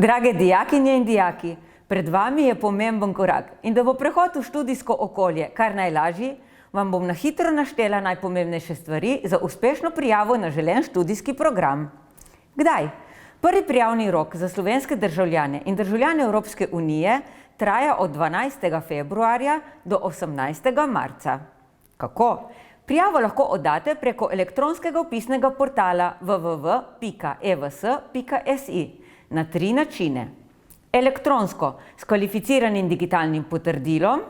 Drage dijakinje in dijaki, pred vami je pomemben korak in da bo prehod v študijsko okolje kar najlažji, vam bom na hitro naštela najpomembnejše stvari za uspešno prijavo na želen študijski program. Kdaj? Prvi prijavni rok za slovenske državljane in državljane Evropske unije traja od 12. februarja do 18. marca. Kako? Prijavo lahko oddate preko elektronskega vpisnega portala www.evs.si na 3 načine. Elektronsko s kvalificiranim digitalnim potrdilom,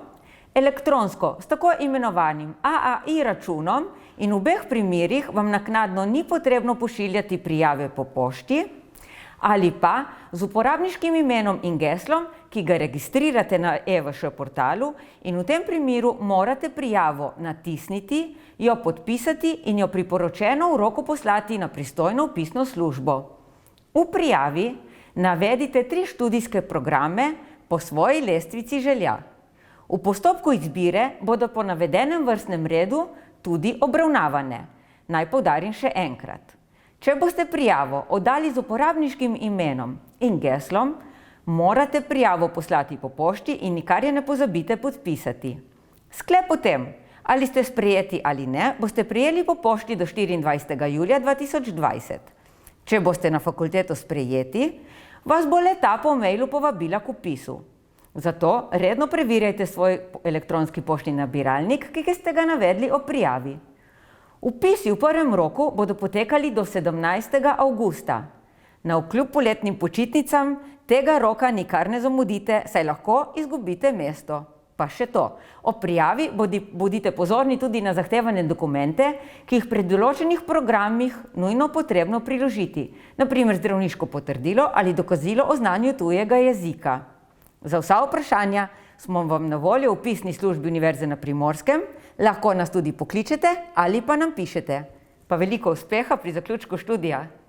elektronsko s tako imenovanim AAI računom in v obeh primerih vam naknadno ni potrebno pošiljati prijave po pošti, ali pa z uporabniškim imenom in geslom, ki ga registrirate na EVŠ portalu in v tem primeru morate prijavo natisniti, jo podpisati in jo priporočeno v roku poslati na pristojno vpisno službo. V prijavi navedite 3 študijske programe po svoji lestvici želja. V postopku izbire bodo po navedenem vrstnem redu tudi obravnavane. Naj poudarim še enkrat. Če boste prijavo oddali z uporabniškim imenom in geslom, morate prijavo poslati po pošti in nikar je ne pozabite podpisati. Sklep o tem, ali ste sprejeti ali ne, boste prejeli po pošti do 24. julija 2020. Če boste na fakulteto sprejeti, vas bo le-ta po mailu povabila k vpisu. Zato redno preverjajte svoj elektronski poštni nabiralnik, ki ste ga navedli ob prijavi. Vpisi v prvem roku bodo potekali do 17. avgusta. Navkljub poletnim počitnicam tega roka nikar ne zamudite, saj lahko izgubite mesto. Pa še to, ob prijavi bodite pozorni tudi na zahtevane dokumente, ki jih pri določenih programih nujno potrebno priložiti, na primer zdravniško potrdilo ali dokazilo o znanju tujega jezika. Za vsa vprašanja smo vam na voljo v vpisni službi Univerze na Primorskem, lahko nas tudi pokličete ali pa nam pišete. Pa veliko uspeha pri zaključku študija!